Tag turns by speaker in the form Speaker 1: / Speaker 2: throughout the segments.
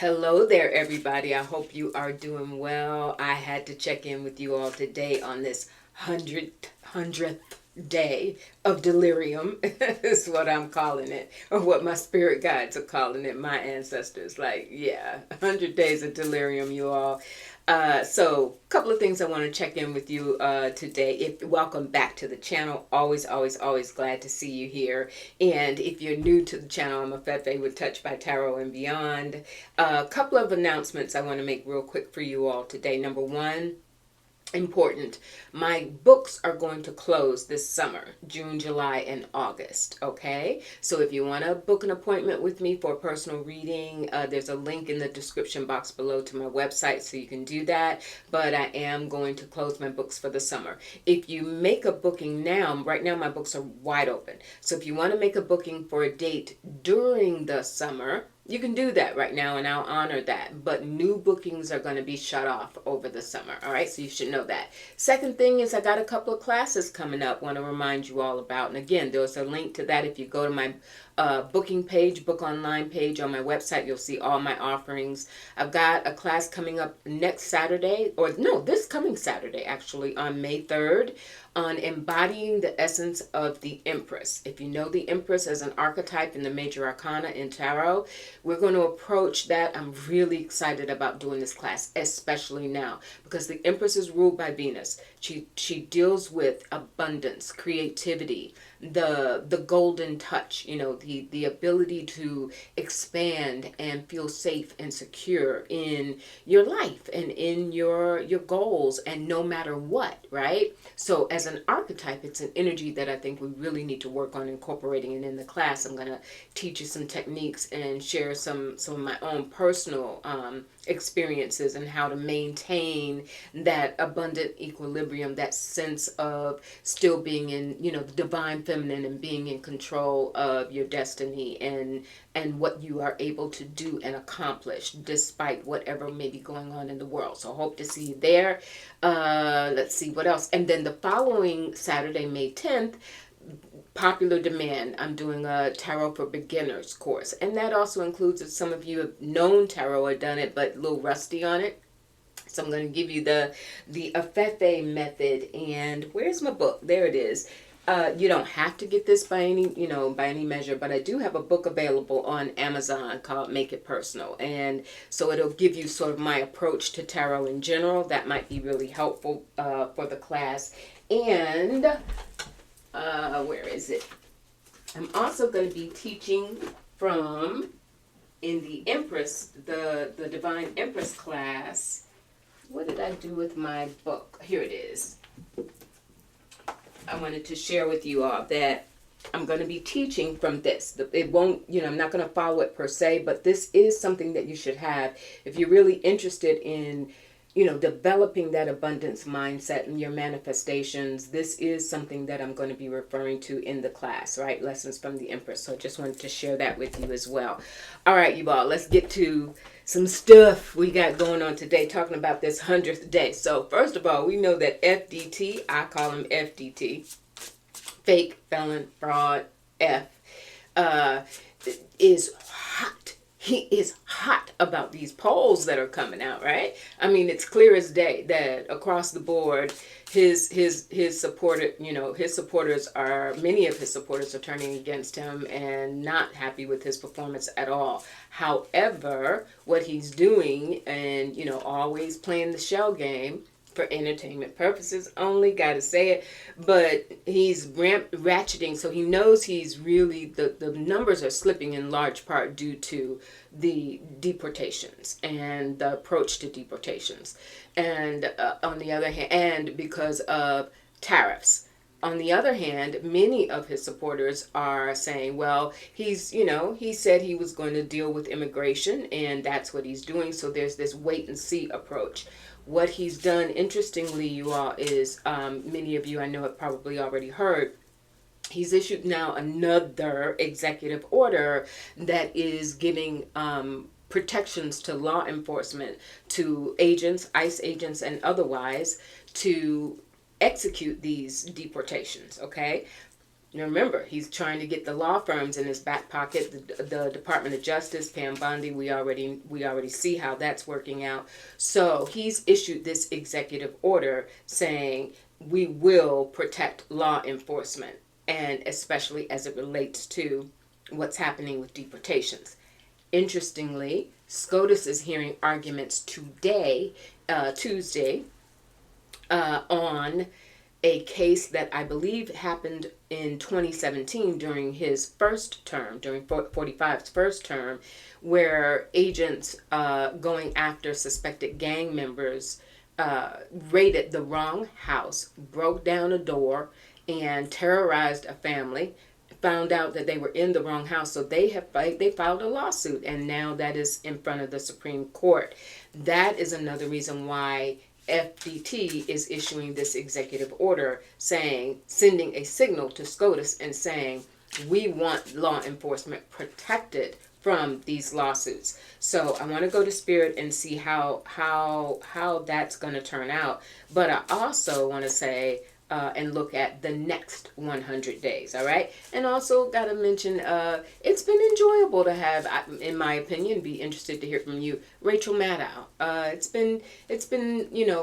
Speaker 1: Hello there, everybody. I hope you are doing well. I had to check in with you all today on this hundredth day of delirium is what I'm calling it, or what my spirit guides are calling it. My ancestors, like, yeah, 100 days of delirium, you all. So a couple of things I want to check in with you today. Welcome back to the channel. Always glad to see you here. And if you're new to the channel, I'm Afefe with Touch by Tarot and Beyond. A couple of announcements I want to make real quick for you all today. Number one, important, my books are going to close this summer, June, July, and August. Okay, so if you want to book an appointment with me for a personal reading, there's a link in the description box below to my website, so you can do that. But I am going to close my books for the summer. If you make a booking now, right now my books are wide open, so if you want to make a booking for a date during the summer, you can do that right now, and I'll honor that. But new bookings are going to be shut off over the summer. All right, so you should know that. Second thing is I got a couple of classes coming up. Want to remind you all about. And again, there's a link to that if you go to my booking page, book online page on my website. You'll see all my offerings. I've got a class coming up next Saturday, or no, this coming Saturday actually, on May 3rd, on embodying the essence of the Empress. If you know the Empress as an archetype in the major arcana in tarot, we're going to approach that. I'm really excited about doing this class, especially now, because the Empress is ruled by Venus. She deals with abundance, creativity, the golden touch, you know, the ability to expand and feel safe and secure in your life and in your goals, and no matter what, right? So as an archetype, it's an energy that I think we really need to work on incorporating. And in the class, I'm going to teach you some techniques and share some of my own personal experiences and how to maintain that abundant equilibrium, that sense of still being in, you know, the divine feminine, and being in control of your destiny and what you are able to do and accomplish despite whatever may be going on in the world. So hope to see you there. Let's see what else. And then the following Saturday, May 10th, popular demand, I'm doing a tarot for beginners course, and that also includes, if some of you have known tarot or done it but a little rusty on it. So I'm going to give you the Afefe method. And where's my book? There it is. You don't have to get this by any measure, but I do have a book available on Amazon called Make It Personal. And so it'll give you sort of my approach to tarot in general. That might be really helpful for the class. And where is it? I'm also going to be teaching from, in the Empress, the Divine Empress class. What did I do with my book? Here it is. I wanted to share with you all that I'm going to be teaching from this. It won't, I'm not going to follow it per se, but this is something that you should have if you're really interested in, developing that abundance mindset and your manifestations. This is something that I'm going to be referring to in the class, right? Lessons from the Empress. So I just wanted to share that with you as well. All right, you all, let's get to some stuff we got going on today, talking about this 100th day. So first of all, we know that FDT, I call him FDT, fake, felon, fraud, F, is hot. He is hot about these polls that are coming out, right? I mean, it's clear as day that across the board, his supporter, his supporters are, many of his supporters are turning against him and not happy with his performance at all. However, what he's doing, and, always playing the shell game, for entertainment purposes only, gotta say it, but he's ratcheting, so he knows he's really, the numbers are slipping in large part due to the deportations and the approach to deportations, and on the other hand, and because of tariffs. On the other hand, many of his supporters are saying, well, he said he was going to deal with immigration, and that's what he's doing, so there's this wait and see approach. What he's done, interestingly, you all, is, many of you I know have probably already heard, he's issued now another executive order that is giving protections to law enforcement, to agents, ICE agents and otherwise, to execute these deportations, okay? Now remember, he's trying to get the law firms in his back pocket. The Department of Justice, Pam Bondi, we already see how that's working out. So he's issued this executive order saying we will protect law enforcement, and especially as it relates to what's happening with deportations. Interestingly, SCOTUS is hearing arguments today, Tuesday, on a case that I believe happened in 2017 during his first term, during 45's first term, where agents going after suspected gang members raided the wrong house, broke down a door, and terrorized a family. Found out that they were in the wrong house, so they filed a lawsuit, and now that is in front of the Supreme Court. That is another reason why FDT is issuing this executive order sending a signal to SCOTUS and saying, we want law enforcement protected from these lawsuits. So I want to go to Spirit and see how that's going to turn out. But I also want to say, and look at the next 100 days, all right? And also got to mention, it's been enjoyable to have, in my opinion, be interested to hear from you, Rachel Maddow. It's been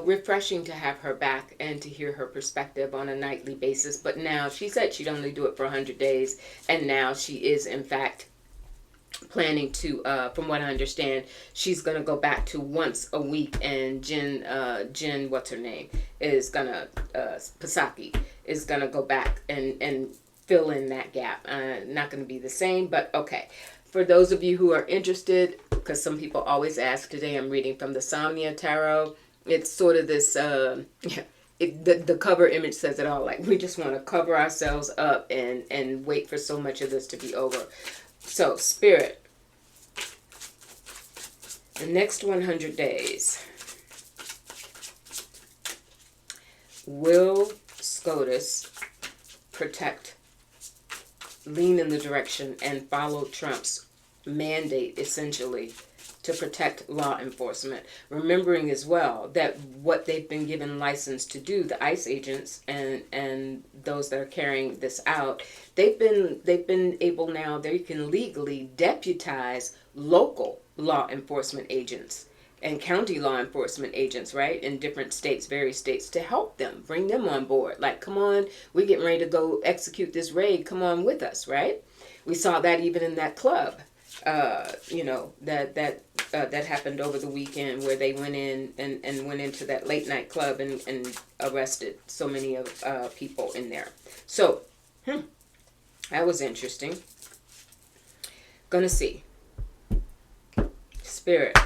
Speaker 1: refreshing to have her back and to hear her perspective on a nightly basis. But now, she said she'd only do it for 100 days, and now she is, in fact, planning to, from what I understand, she's going to go back to once a week, and Jen, what's her name, is going to, Pasaki, is going to go back and fill in that gap. Not going to be the same, but okay. For those of you who are interested, because some people always ask, today I'm reading from the Samnia Tarot. It's sort of this, the cover image says it all, like we just want to cover ourselves up and wait for so much of this to be over. So, Spirit, the next 100 days, will SCOTUS protect, lean in the direction, and follow Trump's mandate, essentially, to protect law enforcement? Remembering as well that what they've been given license to do, the ICE agents and those that are carrying this out, they've been able now, they can legally deputize local law enforcement agents and county law enforcement agents, right, in different states, various states, to help them, bring them on board. Like, come on, we're getting ready to go execute this raid, come on with us, right? We saw that even in that club. That happened over the weekend, where they went in and went into that late night club and arrested so many of people in there. So, that was interesting. Gonna see. Spirit.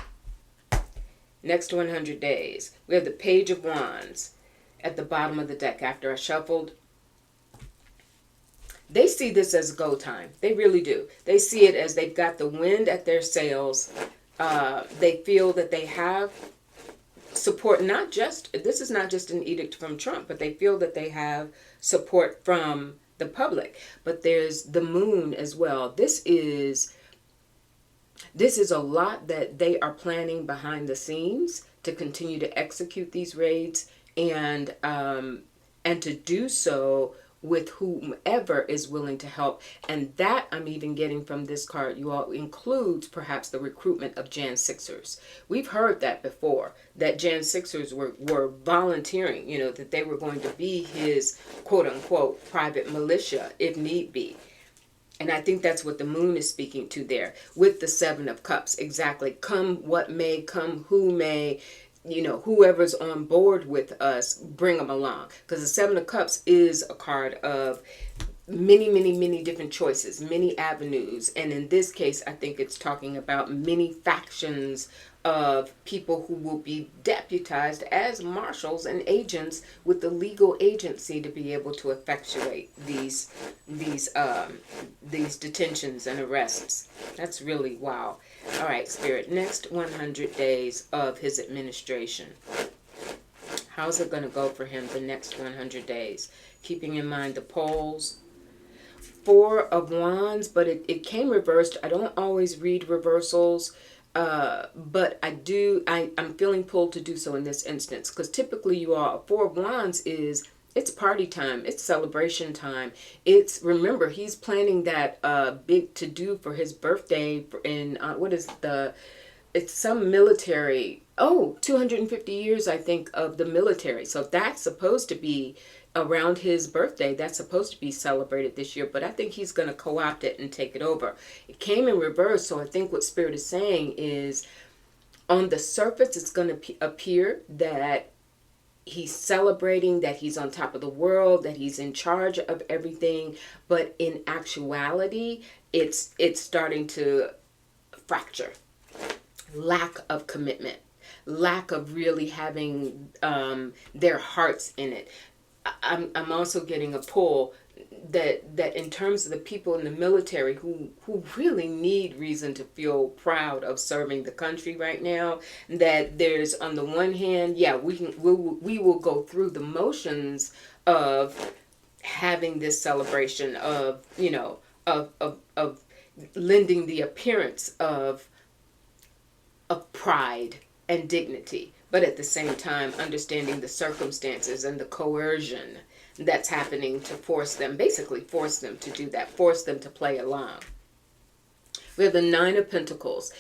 Speaker 1: Next 100 days. We have the Page of Wands at the bottom of the deck after I shuffled. They see this as go time. They really do. They see it as they've got the wind at their sails. They feel that they have support, this is not just an edict from Trump, but they feel that they have support from the public. But there's the moon as well. This is a lot that they are planning behind the scenes to continue to execute these raids, and to do so with whomever is willing to help. And that, I'm even getting from this card, you all, includes perhaps the recruitment of Jan Sixers. We've heard that before, that Jan Sixers were volunteering, that they were going to be his quote unquote private militia if need be. And I think that's what the moon is speaking to there with the Seven of Cups. Exactly. Come what may, come who may, whoever's on board with us, bring them along. Because the Seven of Cups is a card of many, many, many different choices, many avenues. And in this case, I think it's talking about many factions of people who will be deputized as marshals and agents with the legal agency to be able to effectuate these detentions and arrests. That's really wow. All right, Spirit, next 100 days of his administration. How's it going to go for him the next 100 days? Keeping in mind the polls. Four of Wands, but it came reversed. I don't always read reversals. But I'm feeling pulled to do so in this instance, because typically a Four of Wands is It's party time. It's celebration time. Remember, he's planning that big to do for his birthday in what is it's some military. Oh, 250 years, I think, of the military. So that's supposed to be around his birthday. That's supposed to be celebrated this year. But I think he's going to co-opt it and take it over. It came in reverse. So I think what Spirit is saying is, on the surface, it's going to appear that he's celebrating, that he's on top of the world, that he's in charge of everything. But in actuality, it's starting to fracture. Lack of commitment, lack of really having their hearts in it. I'm also getting a pull that in terms of the people in the military who really need reason to feel proud of serving the country right now, that there's, on the one hand, yeah, we will go through the motions of having this celebration of, you know, of lending the appearance of pride and dignity, but at the same time understanding the circumstances and the coercion that's happening to basically force them to do that, force them to play along. We have the Nine of Pentacles.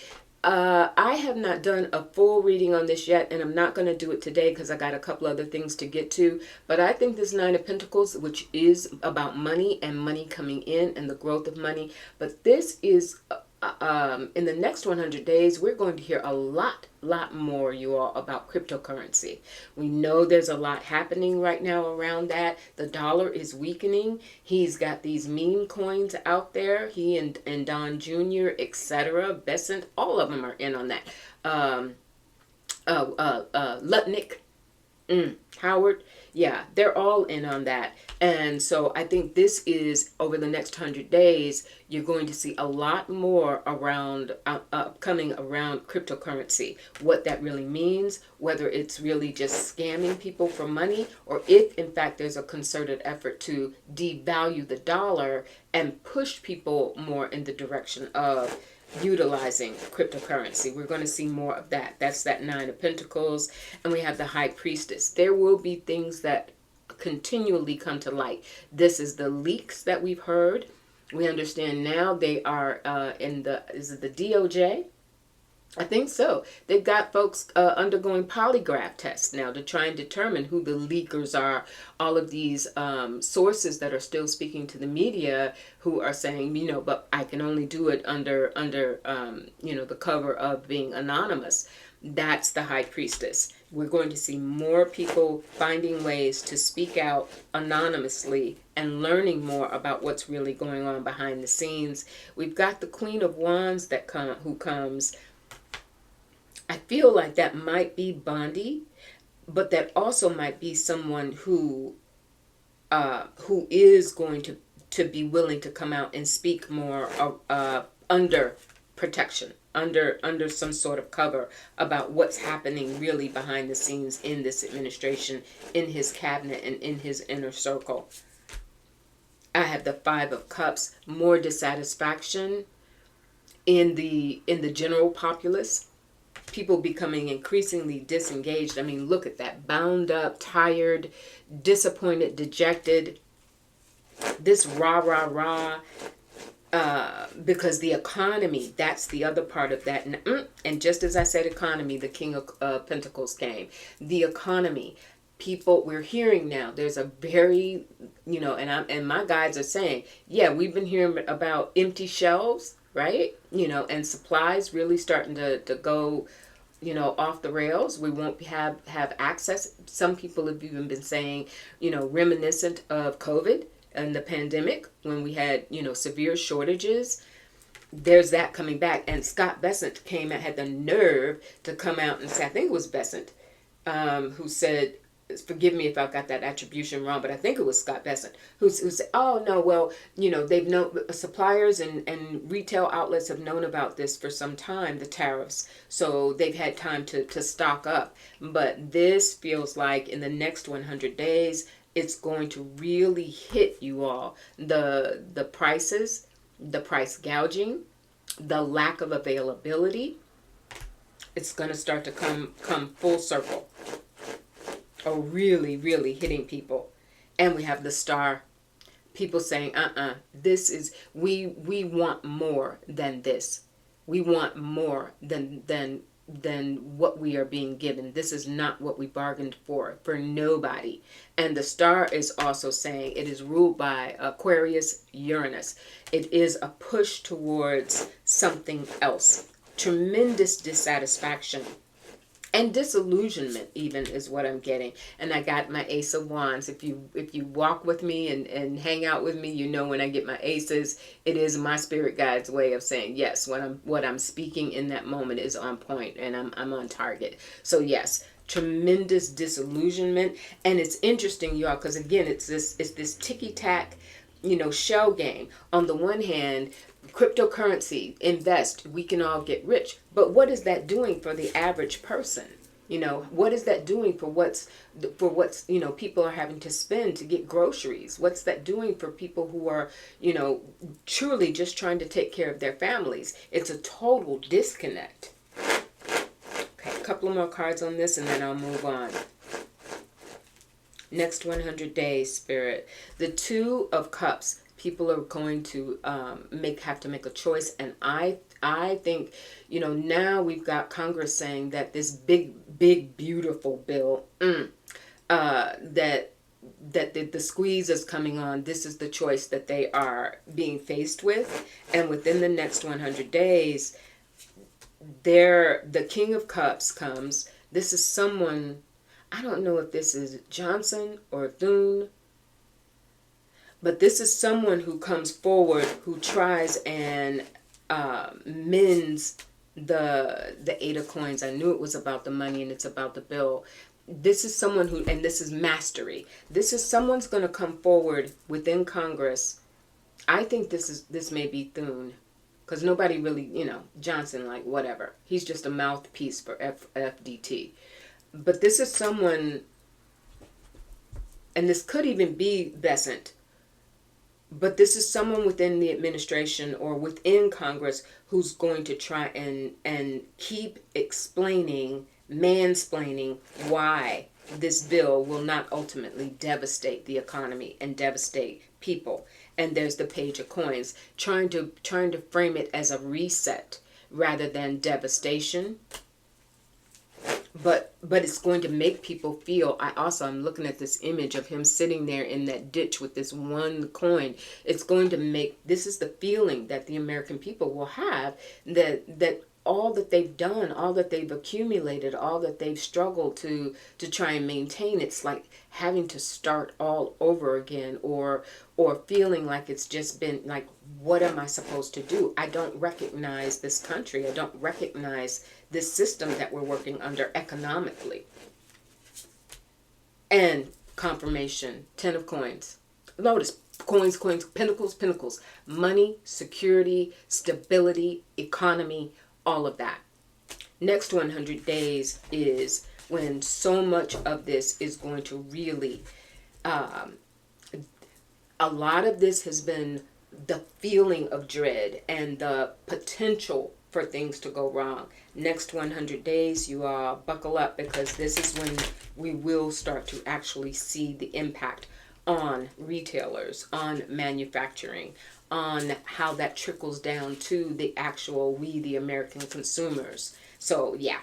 Speaker 1: I have not done a full reading on this yet, and I'm not going to do it today because I got a couple other things to get to. But I think this Nine of Pentacles, which is about money and money coming in and the growth of money, but this is in the next 100 days, we're going to hear a lot more, you all, about cryptocurrency. We know there's a lot happening right now around that. The dollar is weakening. He's got these meme coins out there. He and Don Jr., etc., Besant, all of them are in on that. Lutnick, Howard, yeah, they're all in on that. And so I think this is, over the next 100 days, you're going to see a lot more around coming around cryptocurrency, what that really means, whether it's really just scamming people for money, or if in fact there's a concerted effort to devalue the dollar and push people more in the direction of utilizing cryptocurrency. We're going to see more of that. That's that Nine of Pentacles. And we have the High Priestess. There will be things that continually come to light. This is the leaks that we've heard. We understand now they are is it the DOJ? I think so. They've got folks undergoing polygraph tests now to try and determine who the leakers are. All of these sources that are still speaking to the media who are saying, you know, but I can only do it under you know, the cover of being anonymous. That's the High Priestess. We're going to see more people finding ways to speak out anonymously and learning more about what's really going on behind the scenes. We've got the Queen of Wands who comes. I feel like that might be Bondi, but that also might be someone who is going to be willing to come out and speak more under protection, under some sort of cover about what's happening really behind the scenes in this administration, in his cabinet, and in his inner circle. I have the Five of Cups, more dissatisfaction in the general populace. People becoming increasingly disengaged. I mean, look at that. Bound up, tired, disappointed, dejected. This rah. Because the economy, that's the other part of that. And just as I said economy, the King of Pentacles came. The economy. People, we're hearing now, there's a very, you know, and my guides are saying, yeah, we've been hearing about empty shelves, right? You know, and supplies really starting to go, you know, off the rails. We won't have access. Some people have even been saying, you know, reminiscent of COVID and the pandemic when we had, you know, severe shortages. There's that coming back. And Scott Bessent had the nerve to come out and say, I think it was Bessent, who said, forgive me if I got that attribution wrong, but I think it was Scott Bessent who said, oh no, well, you know, they've known, suppliers and retail outlets have known about this for some time, the tariffs, so they've had time to stock up. But this feels like in the next 100 days, it's going to really hit you all. The prices, the price gouging, the lack of availability, it's going to start to come full circle. Are really hitting people. And we have the star. People saying, this is, we want more than this. We want more than what we are being given. This is not what we bargained for nobody. And the star is also saying it is ruled by Aquarius, Uranus. It is a push towards something else. Tremendous dissatisfaction and disillusionment even is what I'm getting. And I got my Ace of Wands. If you walk with me and hang out with me, you know when I get my aces, it is my spirit guide's way of saying yes, what I'm speaking in that moment is on point and I'm on target. So yes, tremendous disillusionment. And it's interesting, y'all, because again it's this ticky-tack, shell game. On the one hand, cryptocurrency, invest, we can all get rich. But what is that doing for the average person? What is that doing for what's people are having to spend to get groceries? What's that doing for people who are, truly just trying to take care of their families? It's a total disconnect. Okay, a couple more cards on this and then I'll move on. Next 100 days, Spirit. The Two of Cups. People are going to have to make a choice, and I think now we've got Congress saying that this big beautiful bill that the squeeze is coming on. This is the choice that they are being faced with, and within the next 100 days, the King of Cups comes. This is someone, I don't know if this is Johnson or Thune. But this is someone who comes forward who tries and mends the Eight of Coins. I knew it was about the money and it's about the bill. This is someone who, and this is mastery. This is someone's going to come forward within Congress. I think this may be Thune, because nobody really, Johnson, like whatever. He's just a mouthpiece for FDT. But this is someone, and this could even be Besant. But this is someone within the administration or within Congress who's going to try and keep mansplaining why this bill will not ultimately devastate the economy and devastate people. And there's the Page of Coins, trying to frame it as a reset rather than devastation. But it's going to make people feel, I'm looking at this image of him sitting there in that ditch with this one coin. It's going to this is the feeling that the American people will have, that all that they've done, all that they've accumulated, all that they've struggled to try and maintain, it's like having to start all over again, or feeling like it's just been like, what am I supposed to do? I don't recognize this country. I don't recognize this system that we're working under economically. And confirmation, 10 of Coins. Notice, coins, pinnacles, money, security, stability, economy, all of that. Next 100 days is when so much of this is going to really, a lot of this has been the feeling of dread and the potential for things to go wrong. Next 100 days, you all buckle up, because this is when we will start to actually see the impact on retailers, on manufacturing, on how that trickles down to the actual the American consumers. So yeah,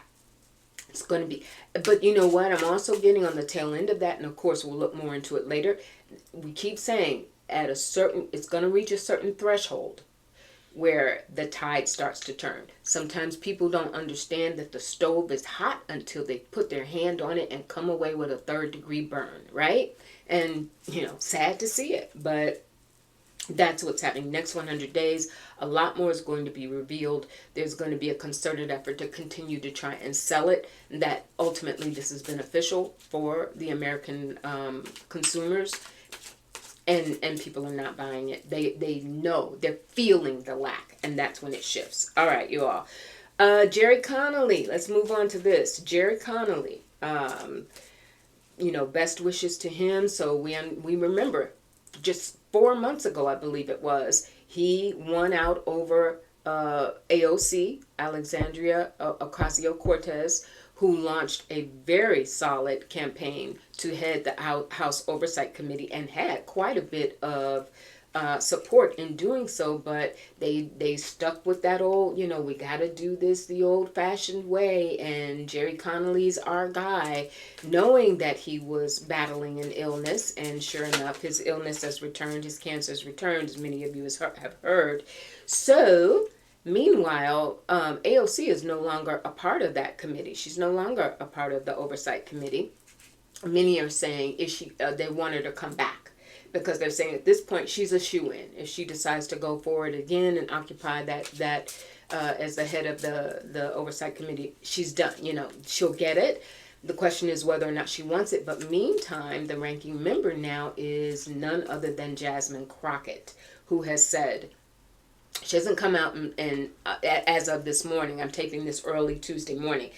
Speaker 1: it's going to be, but you know what? I'm also getting on the tail end of that, and of course we'll look more into it later. We keep saying it's going to reach a certain threshold where the tide starts to turn. Sometimes people don't understand that the stove is hot until they put their hand on it and come away with a 3rd-degree burn, right? And, sad to see it, but that's what's happening. Next 100 days, a lot more is going to be revealed. There's going to be a concerted effort to continue to try and sell it, that ultimately this is beneficial for the American consumers. And people are not buying it. They know, they're feeling the lack, and that's when it shifts. All right, you all. Gerry Connolly, let's move on to this. Gerry Connolly, best wishes to him. So we remember just 4 months ago, I believe it was, he won out over AOC, Alexandria Ocasio-Cortez, who launched a very solid campaign to head the House Oversight Committee and had quite a bit of support in doing so, but they stuck with that old, we got to do this the old-fashioned way, and Gerry Connolly's our guy, knowing that he was battling an illness, and sure enough, his illness has returned, his cancer has returned, as many of you have heard. So, meanwhile, AOC is no longer a part of that committee. She's no longer a part of the Oversight Committee. Many are saying they want her to come back, because they're saying at this point she's a shoo-in. If she decides to go forward again and occupy that as the head of the Oversight Committee, she's done. She'll get it. The question is whether or not she wants it. But meantime, the ranking member now is none other than Jasmine Crockett, who has said, she hasn't come out and as of this morning, I'm taping this early Tuesday morning,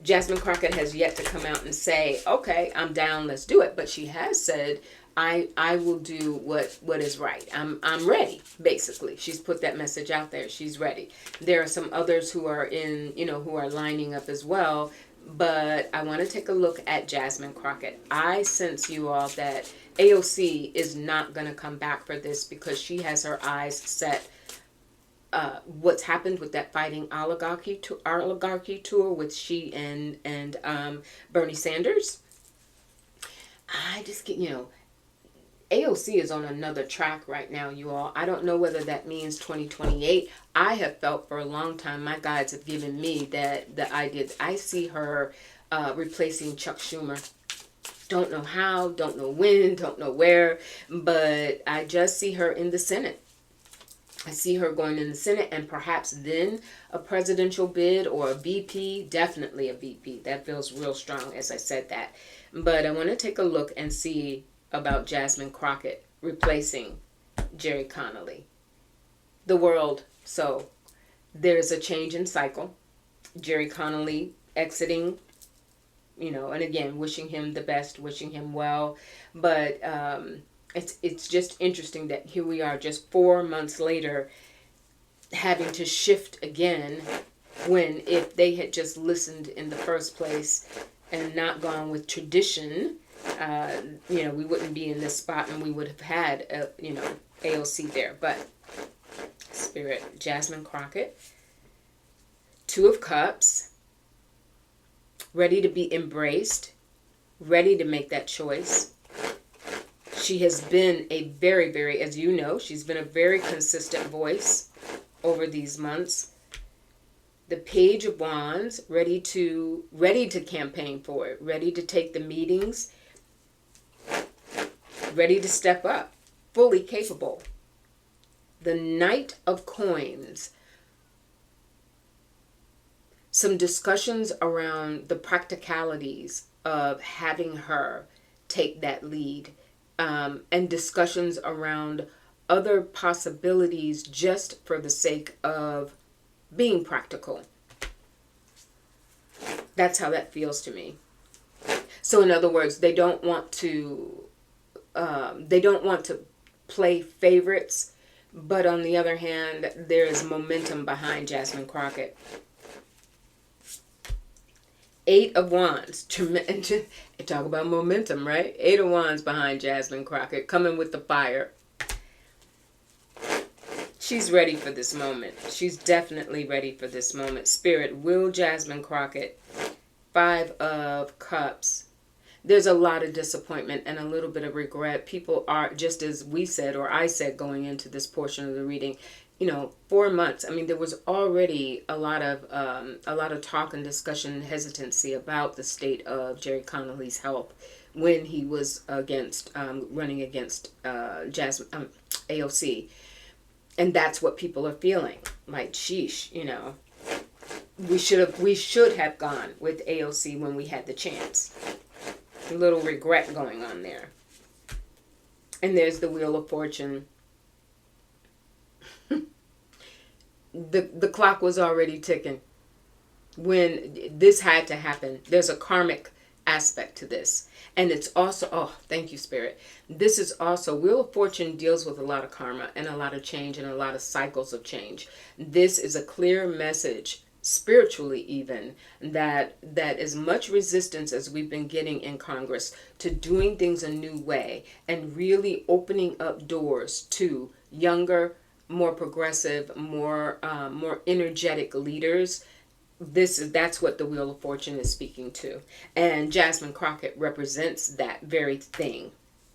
Speaker 1: Jasmine Crockett has yet to come out and say, okay, I'm down, let's do it. But she has said, I will do what is right. I'm ready, basically. She's put that message out there. She's ready. There are some others who are who are lining up as well. But I want to take a look at Jasmine Crockett. I sense, you all, that AOC is not going to come back for this because she has her eyes set what's happened with that fighting oligarchy tour with she and Bernie Sanders. I just get, AOC is on another track right now, you all. I don't know whether that means 2028. I have felt for a long time, my guides have given me that the idea, I see her replacing Chuck Schumer. Don't know how, don't know when, don't know where, but I just see her in the Senate. I see her going in the Senate, and perhaps then a presidential bid or a VP, definitely a VP. That feels real strong as I said that. But I want to take a look and see about Jasmine Crockett replacing Gerry Connolly. The world. So there's a change in cycle. Gerry Connolly exiting, and again, wishing him the best, wishing him well. But it's just interesting that here we are just 4 months later having to shift again, when if they had just listened in the first place and not gone with tradition, we wouldn't be in this spot, and we would have had, AOC there. But Spirit, Jasmine Crockett, Two of Cups, ready to be embraced, ready to make that choice. She has been a very, very, as you know, she's been a very consistent voice over these months. The Page of Wands, ready to campaign for it, ready to take the meetings, ready to step up, fully capable. The Knight of Coins, some discussions around the practicalities of having her take that lead, and discussions around other possibilities just for the sake of being practical. That's how that feels to me. So in other words, they don't want to play favorites, but on the other hand, there is momentum behind Jasmine Crockett. Eight of Wands. Talk about momentum, right? Eight of Wands behind Jasmine Crockett, coming with the fire. She's ready for this moment. She's definitely ready for this moment. Spirit, will Jasmine Crockett. Five of Cups. There's a lot of disappointment and a little bit of regret. People are, just as we said, or I said going into this portion of the reading, 4 months. I mean, there was already a lot of talk and discussion and hesitancy about the state of Gerry Connolly's health when he was running against AOC. And that's what people are feeling. Like, sheesh, we should have gone with AOC when we had the chance. A little regret going on there. And there's the Wheel of Fortune. The clock was already ticking when this had to happen. There's a karmic aspect to this. And it's also, oh, thank you, Spirit. This is also, Wheel of Fortune deals with a lot of karma and a lot of change and a lot of cycles of change. This is a clear message, spiritually even, that as much resistance as we've been getting in Congress to doing things a new way and really opening up doors to younger, more progressive, more energetic leaders. That's what the Wheel of Fortune is speaking to, and Jasmine Crockett represents that very thing.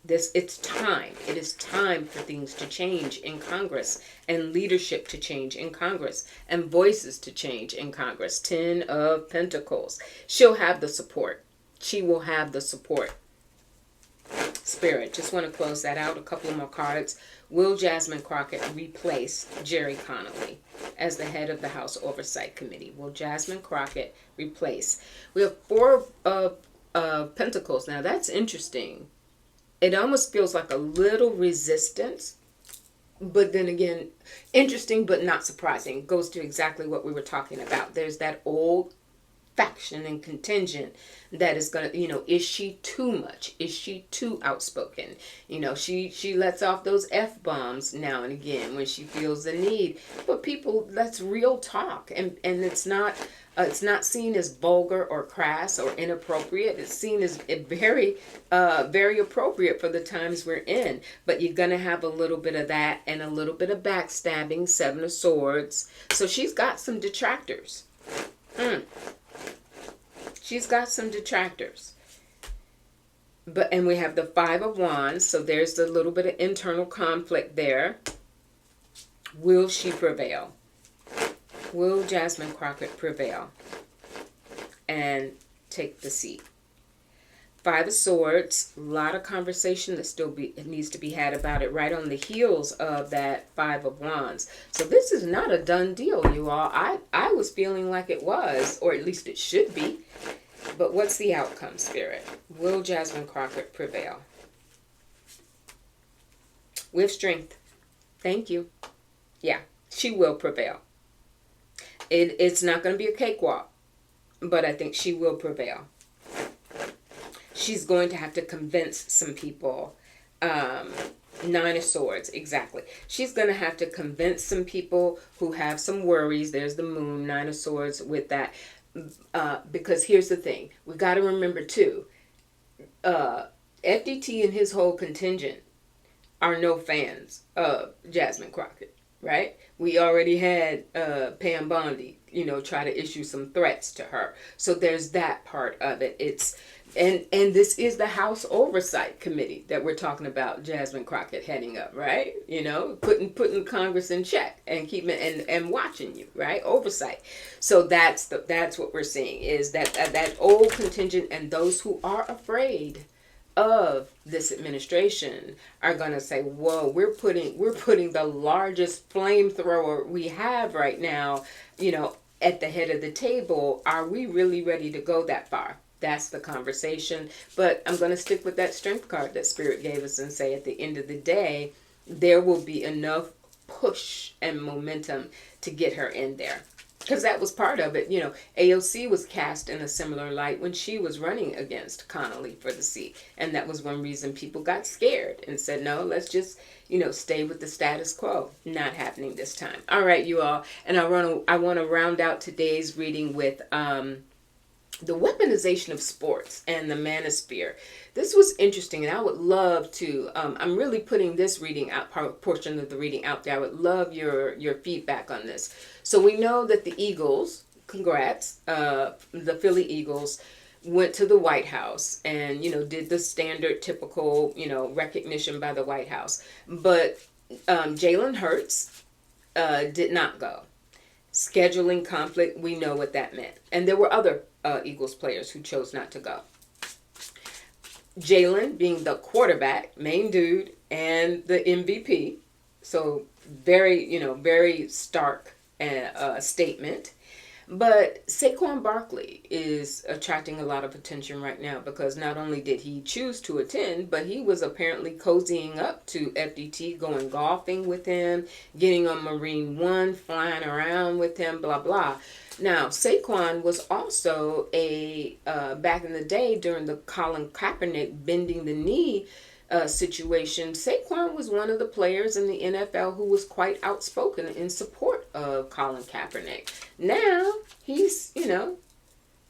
Speaker 1: It's time. It is time for things to change in Congress, and leadership to change in Congress, and voices to change in Congress. 10 of Pentacles. She'll have the support. She will have the support. Spirit, just want to close that out. A couple more cards. Will Jasmine Crockett replace Gerry Connolly as the head of the House Oversight Committee? Will Jasmine Crockett replace? We have 4 of Pentacles. Now that's interesting. It almost feels like a little resistance, but then again, interesting but not surprising. Goes to exactly what we were talking about. There's that old faction and contingent that is going to, is she too much? Is she too outspoken? She lets off those F-bombs now and again when she feels the need. But people, that's real talk. And it's not seen as vulgar or crass or inappropriate. It's seen as very, very appropriate for the times we're in. But you're going to have a little bit of that and a little bit of backstabbing, 7 of Swords. So she's got some detractors. She's got some detractors. And we have the 5 of Wands, so there's a little bit of internal conflict there. Will she prevail? Will Jasmine Crockett prevail and take the seat? 5 of Swords, a lot of conversation that needs to be had about it right on the heels of that 5 of Wands. So this is not a done deal, you all. I was feeling like it was, or at least it should be. But what's the outcome, Spirit? Will Jasmine Crockett prevail? With strength. Thank you. Yeah, she will prevail. It's not going to be a cakewalk, but I think she will prevail. She's going to have to convince some people. 9 of Swords, exactly. She's going to have to convince some people who have some worries. There's the Moon, 9 of Swords with that. Because here's the thing. We got to remember, too, FDT and his whole contingent are no fans of Jasmine Crockett, right? We already had Pam Bondi, try to issue some threats to her. So there's that part of it. And this is the House Oversight Committee that we're talking about Jasmine Crockett heading up, right? Putting Congress in check and keeping and watching you, right? Oversight. So that's what we're seeing, is that old contingent, and those who are afraid of this administration are going to say, whoa, we're putting the largest flamethrower we have right now, at the head of the table. Are we really ready to go that far? That's the conversation. But I'm going to stick with that strength card that Spirit gave us and say, at the end of the day, there will be enough push and momentum to get her in there. Because that was part of it. AOC was cast in a similar light when she was running against Connolly for the seat. And that was one reason people got scared and said, no, let's just, stay with the status quo. Not happening this time. All right, you all. And I want to round out today's reading with the weaponization of sports and the manosphere. This was interesting, and I would love to, I'm really putting this reading out, portion of the reading out there. I would love your feedback on this. So we know that the Eagles, congrats, the Philly Eagles went to the White House and, did the standard typical, recognition by the White House. But Jalen Hurts did not go. Scheduling conflict, we know what that meant. And there were other Eagles players who chose not to go. Jalen being the quarterback, main dude, and the MVP. So very stark statement. But Saquon Barkley is attracting a lot of attention right now because not only did he choose to attend, but he was apparently cozying up to FDT, going golfing with him, getting on Marine One, flying around with him, blah, blah. Now, Saquon was also back in the day during the Colin Kaepernick bending the knee situation. Saquon was one of the players in the NFL who was quite outspoken in support of Colin Kaepernick. Now he's,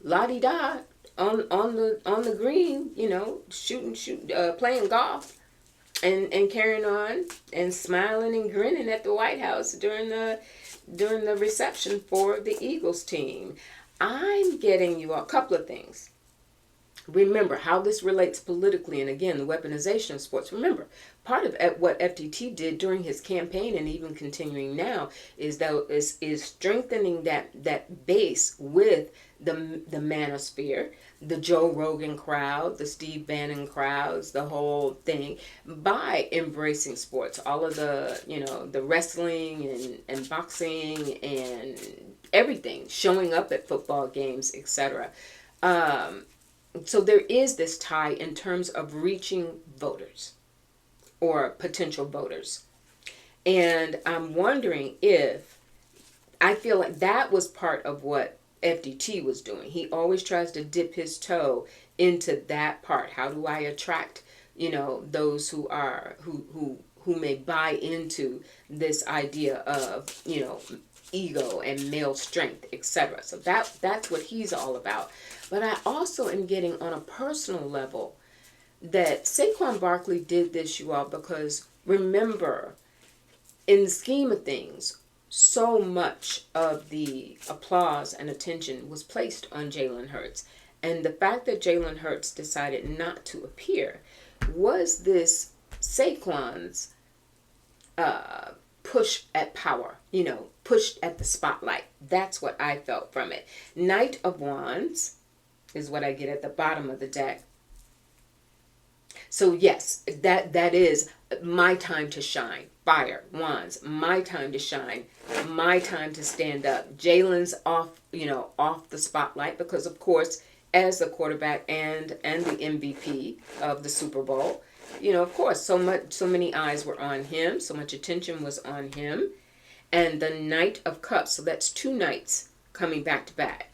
Speaker 1: la-di-da on the green, shooting, playing golf and carrying on and smiling and grinning at the White House during the reception for the Eagles team. I'm getting you a couple of things. Remember how this relates politically, and again, the weaponization of sports. Remember, part of what FTT did during his campaign, and even continuing now, is strengthening that base with the manosphere, the Joe Rogan crowd, the Steve Bannon crowds, the whole thing, by embracing sports. All of the wrestling and boxing and everything, showing up at football games, etc. So there is this tie in terms of reaching voters or potential voters. And I'm wondering if, I feel like that was part of what FDT was doing. He always tries to dip his toe into that part. How do I attract, those who may buy into this idea of, ego and male strength, etc. So that's what he's all about. But I also am getting on a personal level that Saquon Barkley did this, you all, because remember, in the scheme of things, so much of the applause and attention was placed on Jalen Hurts. And the fact that Jalen Hurts decided not to appear was this Saquon's push at power, pushed at the spotlight. That's what I felt from it. Knight of Wands is what I get at the bottom of the deck. So yes, that is my time to shine. Fire, wands, my time to shine, my time to stand up. Jalen's off the spotlight because, of course, as the quarterback and the MVP of the Super Bowl, of course, so many eyes were on him, so much attention was on him. And the Knight of Cups, so that's two knights coming back to back.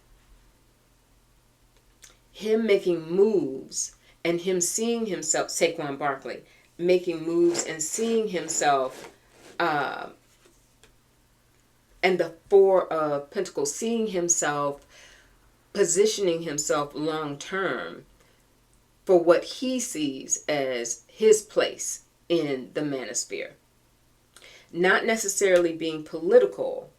Speaker 1: Him making moves and him seeing himself, Saquon Barkley, making moves and seeing himself, and the Four of Pentacles, seeing himself, positioning himself long term for what he sees as his place in the manosphere. Not necessarily being political.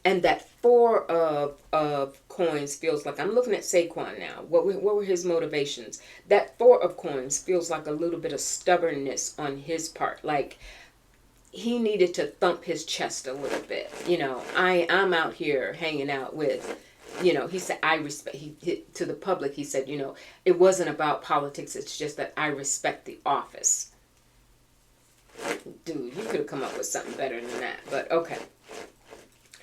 Speaker 1: And that Four of Coins feels like, I'm looking at Saquon now. What were his motivations? That Four of Coins feels like a little bit of stubbornness on his part. Like he needed to thump his chest a little bit. I'm out here hanging out with, he said, I respect, to the public, he said, it wasn't about politics. It's just that I respect the office. Dude, you could have come up with something better than that, but okay.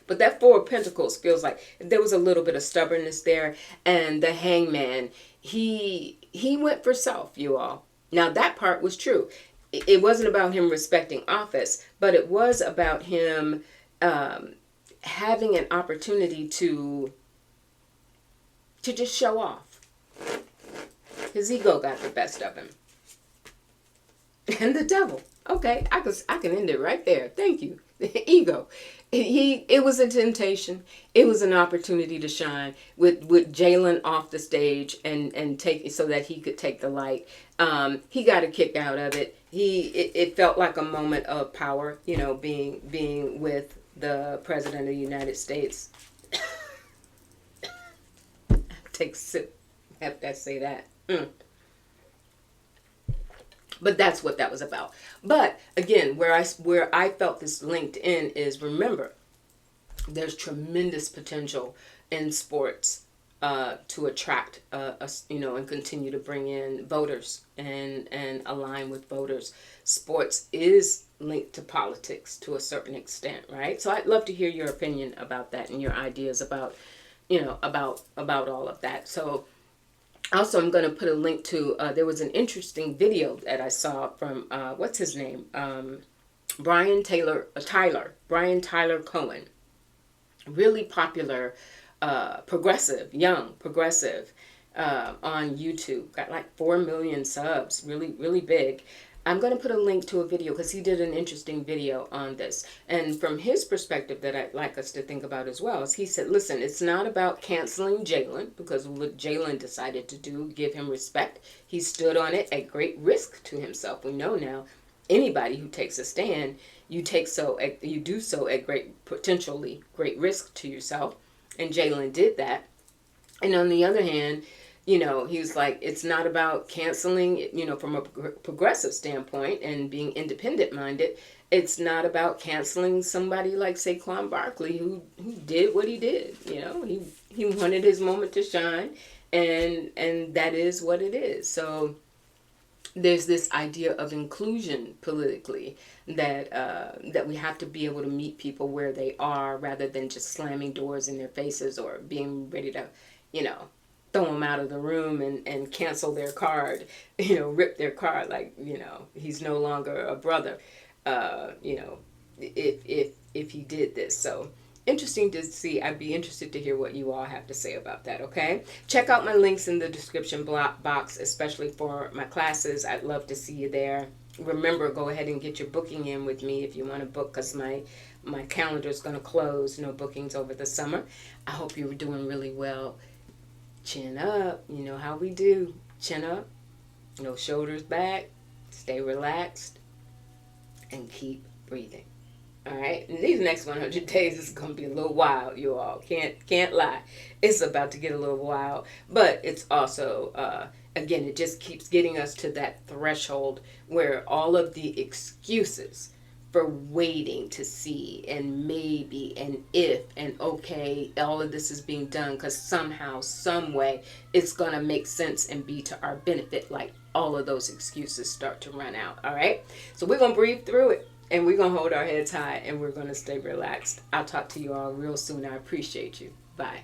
Speaker 1: But that Four of Pentacles feels like there was a little bit of stubbornness there. And the Hangman, he went for self, you all. Now, that part was true. It wasn't about him respecting office, but it was about him having an opportunity to just show off. His ego got the best of him. And the devil. Okay, I can end it right there. Thank you. The ego. It was a temptation. It was an opportunity to shine with Jalen off the stage and take so that he could take the light. He got a kick out of it. It felt like a moment of power, being with the President of the United States. Take a sip. Have to say that. But that's what that was about. But again, where I felt this linked in is, remember, there's tremendous potential in sports to attract and continue to bring in voters and align with voters. Sports is linked to politics to a certain extent, right? So I'd love to hear your opinion about that and your ideas about about all of that. So also, I'm going to put a link to, there was an interesting video that I saw from, what's his name? Brian Tyler Cohen. Really popular, young progressive, on YouTube. Got like 4 million subs. Really, really big. I'm going to put a link to a video because he did an interesting video on this. And from his perspective, that I'd like us to think about as well, is he said, listen, it's not about canceling Jalen, because what Jalen decided to do, give him respect. He stood on it at great risk to himself. We know now, anybody who takes a stand, you do so at potentially great risk to yourself. And Jalen did that. And on the other hand, he was like, it's not about canceling, from a progressive standpoint and being independent minded. It's not about canceling somebody like Saquon Barkley, who did what he did. He wanted his moment to shine, and that is what it is. So there's this idea of inclusion politically, that we have to be able to meet people where they are, rather than just slamming doors in their faces or being ready to, throw them out of the room and cancel their card, rip their card, like, he's no longer a brother, if he did this. So interesting to see. I'd be interested to hear what you all have to say about that, okay? Check out my links in the description box, especially for my classes. I'd love to see you there. Remember, go ahead and get your booking in with me if you want to book, because my calendar is going to close. No bookings over the summer. I hope you're doing really well. Chin up. You know how we do. Chin up. No shoulders back. Stay relaxed. And keep breathing. All right, and these next 100 days is going to be a little wild, you all. Can't lie. It's about to get a little wild, but it's also, again, it just keeps getting us to that threshold where all of the excuses for waiting to see and maybe and if and okay, all of this is being done because somehow, some way, it's going to make sense and be to our benefit, like all of those excuses start to run out, all right? So we're going to breathe through it. And we're going to hold our heads high and we're going to stay relaxed. I'll talk to you all real soon. I appreciate you. Bye.